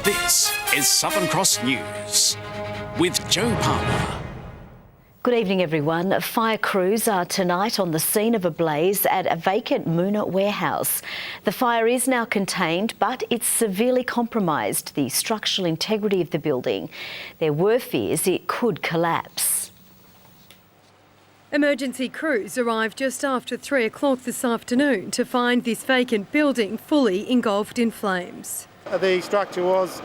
This is Southern Cross News with Joe Palmer. Good evening, everyone. Fire crews are tonight on the scene of a blaze at a vacant Moona warehouse. The fire is now contained, but it's severely compromised the structural integrity of the building. There were fears it could collapse. Emergency crews arrived just after 3 o'clock this afternoon to find this vacant building fully engulfed in flames. The structure was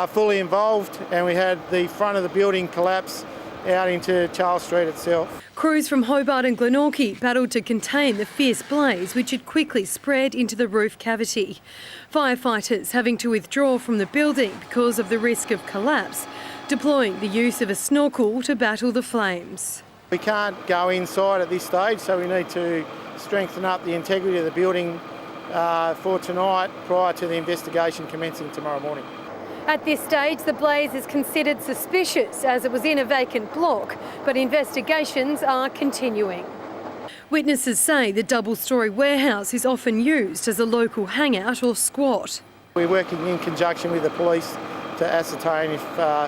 fully involved and we had the front of the building collapse out into Charles Street itself. Crews from Hobart and Glenorchy battled to contain the fierce blaze which had quickly spread into the roof cavity. Firefighters having to withdraw from the building because of the risk of collapse, deploying the use of a snorkel to battle the flames. We can't go inside at this stage, so we need to strengthen up the integrity of the building for tonight prior to the investigation commencing tomorrow morning. At this stage, the blaze is considered suspicious as it was in a vacant block, but investigations are continuing. Witnesses say the double-storey warehouse is often used as a local hangout or squat. We're working in conjunction with the police to ascertain if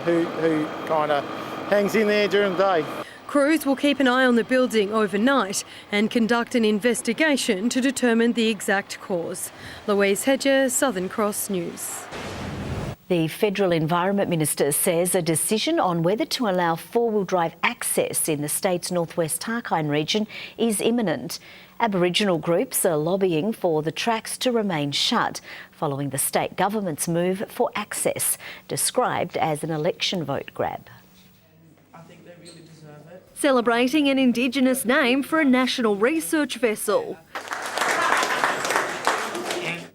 who kind of hangs in there during the day. Crews will keep an eye on the building overnight and conduct an investigation to determine the exact cause. Louise Hedger, Southern Cross News. The Federal Environment Minister says a decision on whether to allow four-wheel drive access in the state's northwest Tarkine region is imminent. Aboriginal groups are lobbying for the tracks to remain shut following the state government's move for access, described as an election vote grab. Celebrating an Indigenous name for a national research vessel.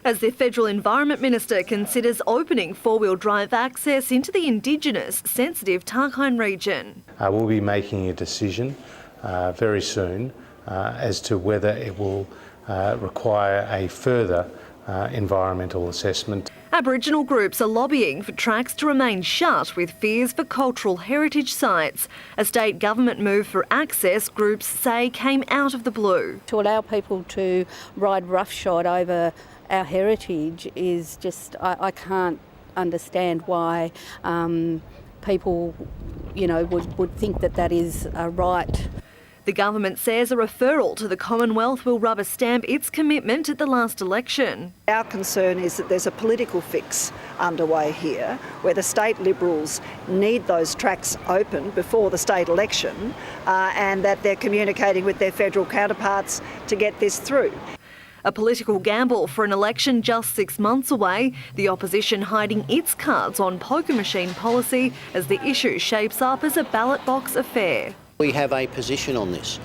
As the Federal Environment Minister considers opening four-wheel drive access into the Indigenous sensitive Tarkine region. We'll be making a decision very soon as to whether it will require a further environmental assessment. Aboriginal groups are lobbying for tracks to remain shut with fears for cultural heritage sites. A state government move for access, groups say, came out of the blue. To allow people to ride roughshod over our heritage is just, I can't understand why people, would think that that is right. The government says a referral to the Commonwealth will rubber stamp its commitment at the last election. Our concern is that there's a political fix underway here where the state Liberals need those tracks open before the state election and that they're communicating with their federal counterparts to get this through. A political gamble for an election just 6 months away, the opposition hiding its cards on poker machine policy as the issue shapes up as a ballot box affair. We have a position on this.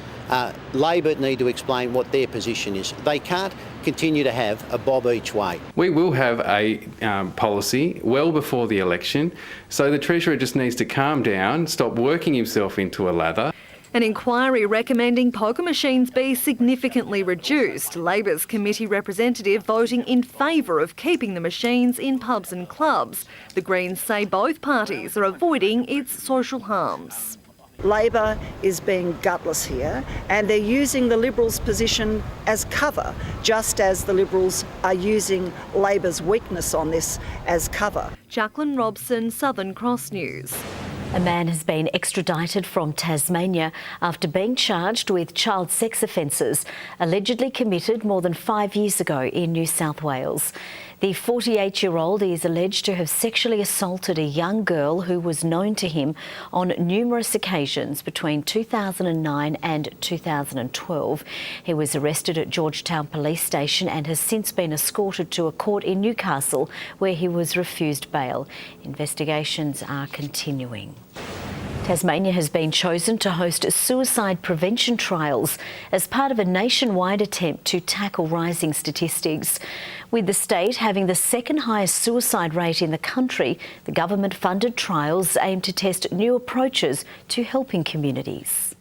Labor need to explain what their position is. They can't continue to have a bob each way. We will have a policy well before the election, so the Treasurer just needs to calm down, stop working himself into a lather. An inquiry recommending poker machines be significantly reduced. Labor's committee representative voting in favour of keeping the machines in pubs and clubs. The Greens say both parties are avoiding its social harms. Labor is being gutless here and they're using the Liberals' position as cover, just as the Liberals are using Labor's weakness on this as cover. Jacqueline Robson, Southern Cross News. A man has been extradited from Tasmania after being charged with child sex offences allegedly committed more than 5 years ago in New South Wales. The 48-year-old is alleged to have sexually assaulted a young girl who was known to him on numerous occasions between 2009 and 2012. He was arrested at Georgetown Police Station and has since been escorted to a court in Newcastle where he was refused bail. Investigations are continuing. Tasmania has been chosen to host suicide prevention trials as part of a nationwide attempt to tackle rising statistics. With the state having the second highest suicide rate in the country, the government-funded trials aim to test new approaches to helping communities.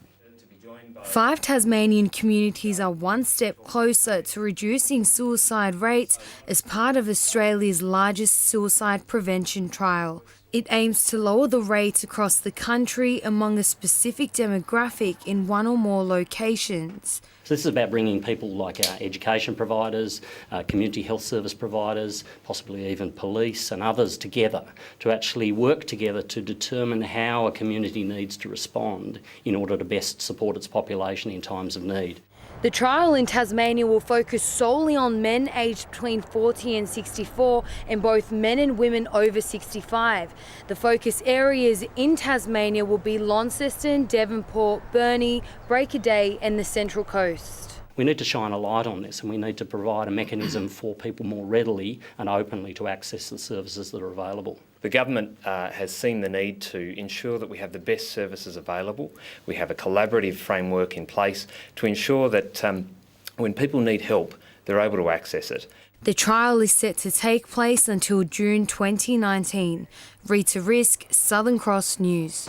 5 Tasmanian communities are one step closer to reducing suicide rates as part of Australia's largest suicide prevention trial. It aims to lower the rates across the country among a specific demographic in one or more locations. So this is about bringing people like our education providers, community health service providers, possibly even police and others together to actually work together to determine how a community needs to respond in order to best support its population in times of need. The trial in Tasmania will focus solely on men aged between 40 and 64 and both men and women over 65. The focus areas in Tasmania will be Launceston, Devonport, Burnie, Break of Day and the Central Coast. We need to shine a light on this, and we need to provide a mechanism for people more readily and openly to access the services that are available. The government has seen the need to ensure that we have the best services available. We have a collaborative framework in place to ensure that when people need help, they're able to access it. The trial is set to take place until June 2019. Rita Risk, Southern Cross News.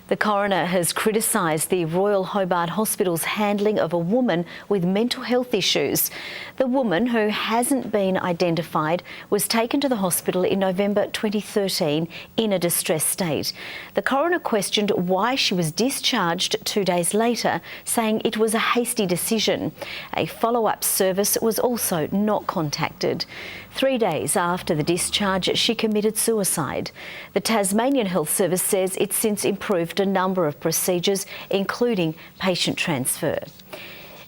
The coroner has criticised the Royal Hobart Hospital's handling of a woman with mental health issues. The woman, who hasn't been identified, was taken to the hospital in November 2013 in a distressed state. The coroner questioned why she was discharged 2 days later, saying it was a hasty decision. A follow-up service was also not contacted. 3 days after the discharge, she committed suicide. The Tasmanian Health Service says it's since improved a number of procedures, including patient transfer.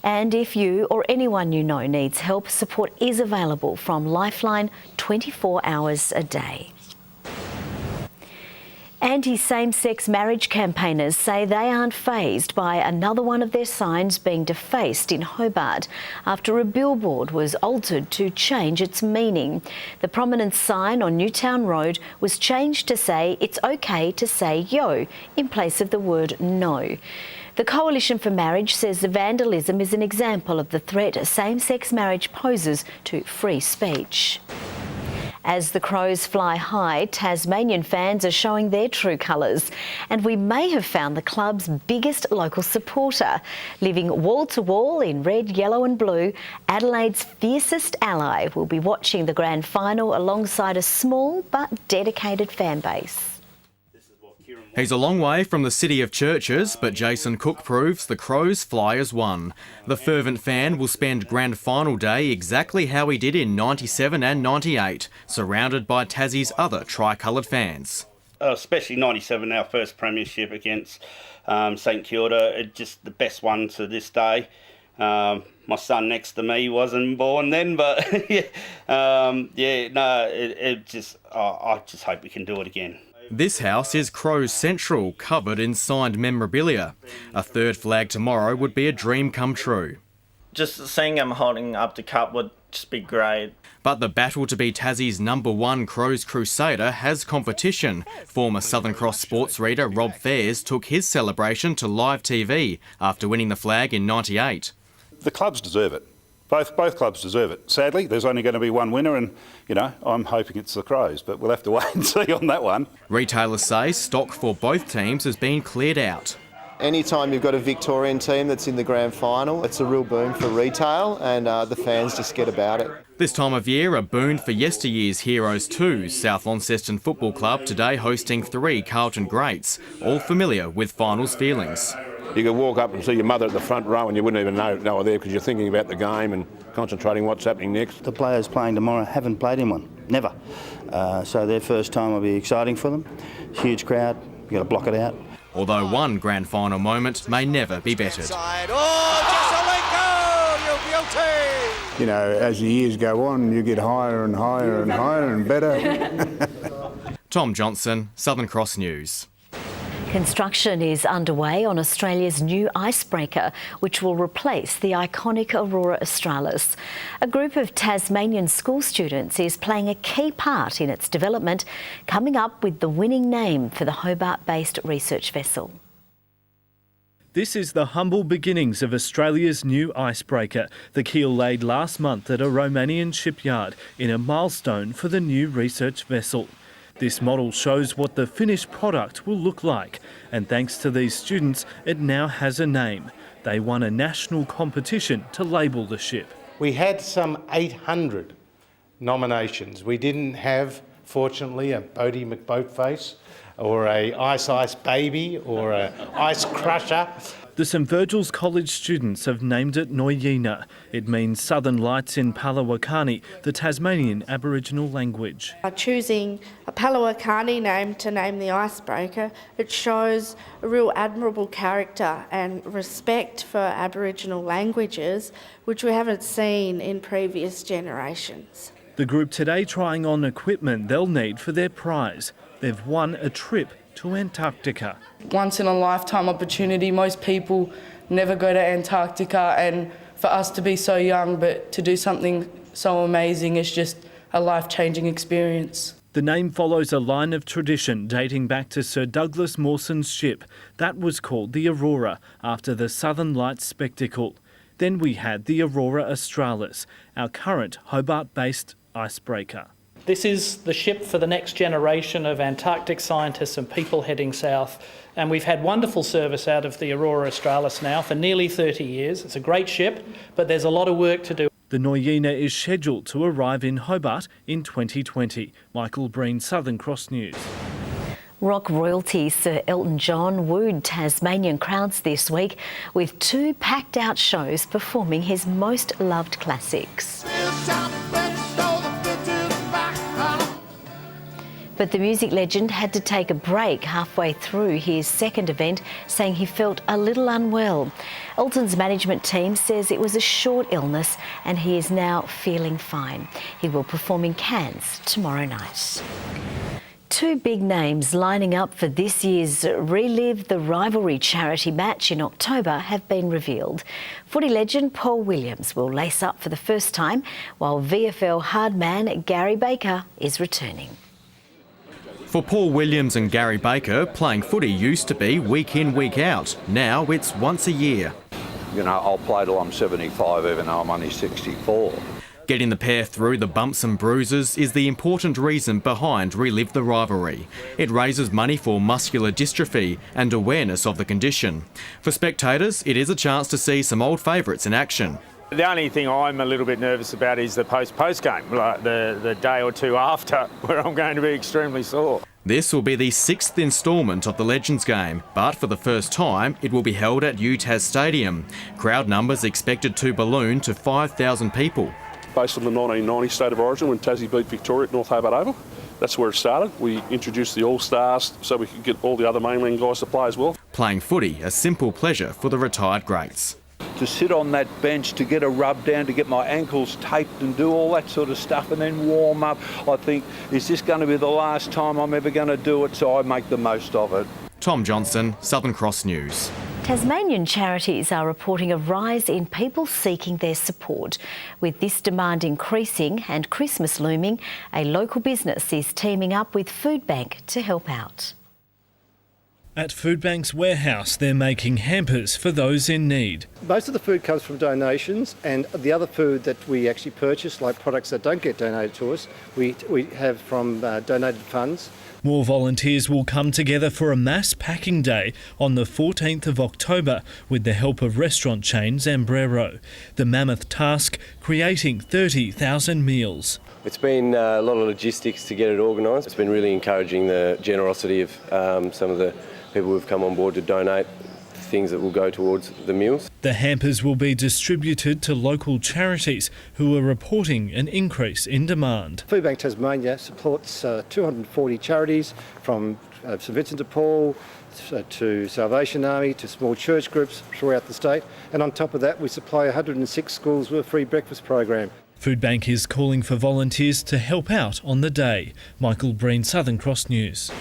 And if you or anyone you know needs help, support is available from Lifeline 24 hours a day. Anti-same-sex marriage campaigners say they aren't fazed by another one of their signs being defaced in Hobart after a billboard was altered to change its meaning. The prominent sign on Newtown Road was changed to say it's okay to say yo in place of the word no. The Coalition for Marriage says the vandalism is an example of the threat same-sex marriage poses to free speech. As the Crows fly high, Tasmanian fans are showing their true colours, and we may have found the club's biggest local supporter. Living wall to wall in red, yellow and blue, Adelaide's fiercest ally will be watching the grand final alongside a small but dedicated fan base. He's a long way from the city of churches, but Jason Cook proves the Crows fly as one. The fervent fan will spend grand final day exactly how he did in 97 and 98, surrounded by Tassie's other tri-coloured fans. Especially 97, our first premiership against St Kilda, just the best one to this day. My son next to me wasn't born then, but I just hope we can do it again. This house is Crows Central, covered in signed memorabilia. A third flag tomorrow would be a dream come true. Just seeing him holding up the cup would just be great. But the battle to be Tassie's #1 Crows Crusader has competition. Former Southern Cross sports reader Rob Fairs took his celebration to live TV after winning the flag in 98. The clubs deserve it. Both clubs deserve it. Sadly, there's only going to be one winner and, I'm hoping it's the Crows, but we'll have to wait and see on that one. Retailers say stock for both teams has been cleared out. Anytime you've got a Victorian team that's in the grand final, it's a real boom for retail and the fans just get about it. This time of year, a boon for yesteryear's heroes too. South Launceston Football Club today hosting 3 Carlton greats, all familiar with finals feelings. You could walk up and see your mother at the front row and you wouldn't even know they were there because you're thinking about the game and concentrating what's happening next. The players playing tomorrow haven't played in one, never. So their first time will be exciting for them. Huge crowd, you've got to block it out. Although one grand final moment may never be bettered. As the years go on, you get higher and higher and higher and better. Tom Johnson, Southern Cross News. Construction is underway on Australia's new Icebreaker, which will replace the iconic Aurora Australis. A group of Tasmanian school students is playing a key part in its development, coming up with the winning name for the Hobart-based research vessel. This is the humble beginnings of Australia's new Icebreaker, the keel laid last month at a Romanian shipyard in a milestone for the new research vessel. This model shows what the finished product will look like, and thanks to these students, it now has a name. They won a national competition to label the ship. We had some 800 nominations. We didn't have fortunately, a Bodie McBoatface or a Ice Baby or a Ice Crusher. The St Virgil's College students have named it Noyina. It means Southern Lights in Palawakani, the Tasmanian Aboriginal language. Choosing a Palawakani name to name the Icebreaker, it shows a real admirable character and respect for Aboriginal languages, which we haven't seen in previous generations. The group today trying on equipment they'll need for their prize. They've won a trip to Antarctica. Once in a lifetime opportunity. Most people never go to Antarctica, and for us to be so young but to do something so amazing is just a life-changing experience. The name follows a line of tradition dating back to Sir Douglas Mawson's ship. That was called the Aurora, after the Southern Lights spectacle. Then we had the Aurora Australis, our current Hobart-based icebreaker. This is the ship for the next generation of Antarctic scientists and people heading south, and we've had wonderful service out of the Aurora Australis now for nearly 30 years. It's a great ship, but there's a lot of work to do. The Noyina is scheduled to arrive in Hobart in 2020. Michael Breen, Southern Cross News. Rock royalty Sir Elton John wooed Tasmanian crowds this week with 2 packed-out shows performing his most loved classics. But the music legend had to take a break halfway through his second event, saying he felt a little unwell. Elton's management team says it was a short illness and he is now feeling fine. He will perform in Cairns tomorrow night. 2 big names lining up for this year's Relive the Rivalry charity match in October have been revealed. Footy legend Paul Williams will lace up for the first time, while VFL hardman Gary Baker is returning. For Paul Williams and Gary Baker, playing footy used to be week in, week out. Now it's once a year. You know, I'll play till I'm 75 even though I'm only 64. Getting the pair through the bumps and bruises is the important reason behind Relive the Rivalry. It raises money for muscular dystrophy and awareness of the condition. For spectators, it is a chance to see some old favourites in action. The only thing I'm a little bit nervous about is the post game, like the day or two after, where I'm going to be extremely sore. This will be the 6th instalment of the Legends game, but for the first time it will be held at UTAS Stadium. Crowd numbers expected to balloon to 5,000 people. Based on the 1990 State of Origin when Tassie beat Victoria at North Hobart Oval. That's where it started. We introduced the All-Stars so we could get all the other mainland guys to play as well. Playing footy, a simple pleasure for the retired greats. To sit on that bench, to get a rub down, to get my ankles taped and do all that sort of stuff and then warm up, I think, is this going to be the last time I'm ever going to do it? So I make the most of it. Tom Johnson, Southern Cross News. Tasmanian charities are reporting a rise in people seeking their support. With this demand increasing and Christmas looming, a local business is teaming up with Food Bank to help out. At Foodbank's warehouse, they're making hampers for those in need. Most of the food comes from donations, and the other food that we actually purchase, like products that don't get donated to us, we have from donated funds. More volunteers will come together for a mass packing day on the 14th of October with the help of restaurant chain Zambrero. The mammoth task, creating 30,000 meals. It's been a lot of logistics to get it organised. It's been really encouraging the generosity of some of the people who've come on board to donate things that will go towards the meals. The hampers will be distributed to local charities who are reporting an increase in demand. Food Bank Tasmania supports 240 charities from St Vincent de Paul to Salvation Army to small church groups throughout the state, and on top of that we supply 106 schools with a free breakfast program. Foodbank is calling for volunteers to help out on the day. Michael Breen, Southern Cross News.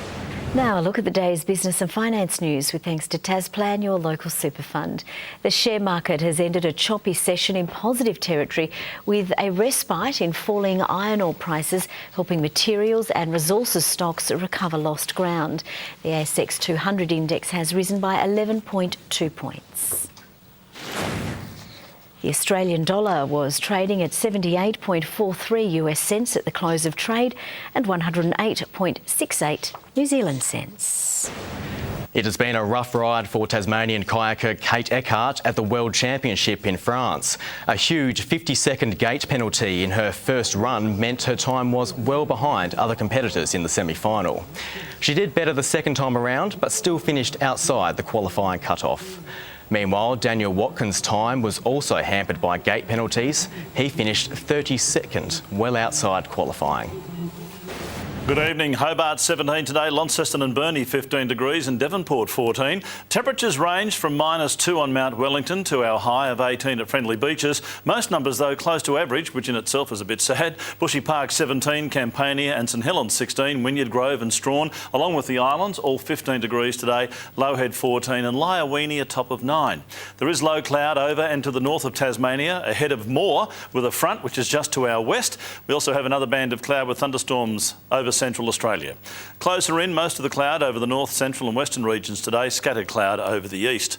Now a look at the day's business and finance news with thanks to Tasplan, your local super fund. The share market has ended a choppy session in positive territory with a respite in falling iron ore prices, helping materials and resources stocks recover lost ground. The ASX 200 index has risen by 11.2 points. The Australian dollar was trading at 78.43 US cents at the close of trade and 108.68 New Zealand cents. It has been a rough ride for Tasmanian kayaker Kate Eckhart at the World Championship in France. A huge 50-second gate penalty in her first run meant her time was well behind other competitors in the semi-final. She did better the second time around, but still finished outside the qualifying cut-off. Meanwhile, Daniel Watkins' time was also hampered by gate penalties. He finished 32nd, well outside qualifying. Good evening. Hobart 17 today, Launceston and Burnie 15 degrees and Devonport 14. Temperatures range from -2 on Mount Wellington to our high of 18 at Friendly Beaches. Most numbers though close to average, which in itself is a bit sad. Bushy Park 17, Campania and St Helens 16, Wynyard Grove and Strawn, along with the islands, all 15 degrees today. Lowhead 14 and Liaweenie a top of 9. There is low cloud over and to the north of Tasmania, ahead of Moore with a front which is just to our west. We also have another band of cloud with thunderstorms over Central Australia. Closer in, most of the cloud over the north, central and western regions today, scattered cloud over the east.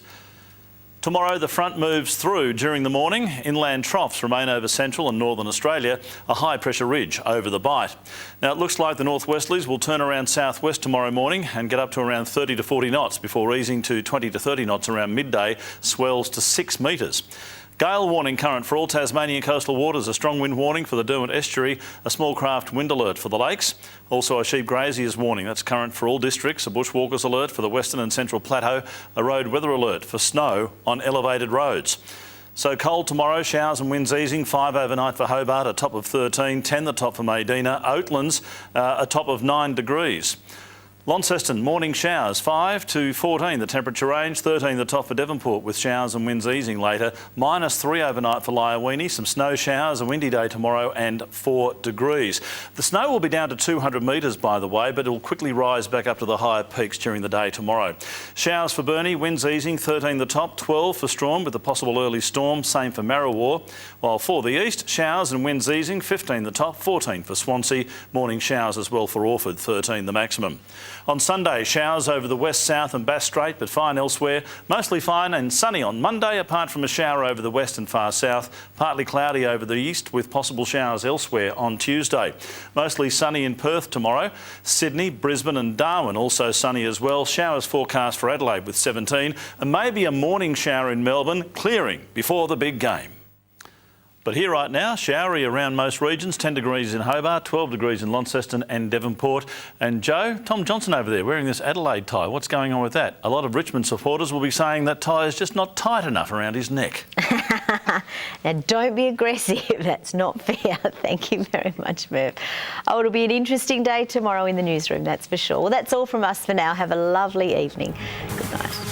Tomorrow the front moves through during the morning. Inland troughs remain over central and northern Australia, a high pressure ridge over the Bight. Now it looks like the northwesterlies will turn around southwest tomorrow morning and get up to around 30 to 40 knots before easing to 20 to 30 knots around midday, swells to 6 metres. Gale warning current for all Tasmanian coastal waters, a strong wind warning for the Derwent estuary, a small craft wind alert for the lakes. Also a sheep graziers warning, that's current for all districts, a bushwalkers alert for the western and central plateau, a road weather alert for snow on elevated roads. So cold tomorrow, showers and winds easing, 5 overnight for Hobart, a top of 13, 10 the top for Medina, Oatlands a top of 9 degrees. Launceston, morning showers, 5 to 14 the temperature range, 13 the top for Devonport with showers and winds easing later, -3 overnight for Liaweenie, some snow showers, a windy day tomorrow and 4 degrees. The snow will be down to 200 metres by the way, but it will quickly rise back up to the higher peaks during the day tomorrow. Showers for Burnie, winds easing, 13 the top, 12 for Strawn with a possible early storm, same for Marrawar, while for the east, showers and winds easing, 15 the top, 14 for Swansea, morning showers as well for Orford, 13 the maximum. On Sunday, showers over the west, south and Bass Strait, but fine elsewhere. Mostly fine and sunny on Monday, apart from a shower over the west and far south. Partly cloudy over the east with possible showers elsewhere on Tuesday. Mostly sunny in Perth tomorrow. Sydney, Brisbane and Darwin also sunny as well. Showers forecast for Adelaide with 17 and maybe a morning shower in Melbourne, clearing before the big game. But here right now, showery around most regions, 10 degrees in Hobart, 12 degrees in Launceston and Devonport. And Joe, Tom Johnson over there wearing this Adelaide tie. What's going on with that? A lot of Richmond supporters will be saying that tie is just not tight enough around his neck. Now, don't be aggressive. That's not fair. Thank you very much, Merv. Oh, it'll be an interesting day tomorrow in the newsroom, that's for sure. Well, that's all from us for now. Have a lovely evening. Good night.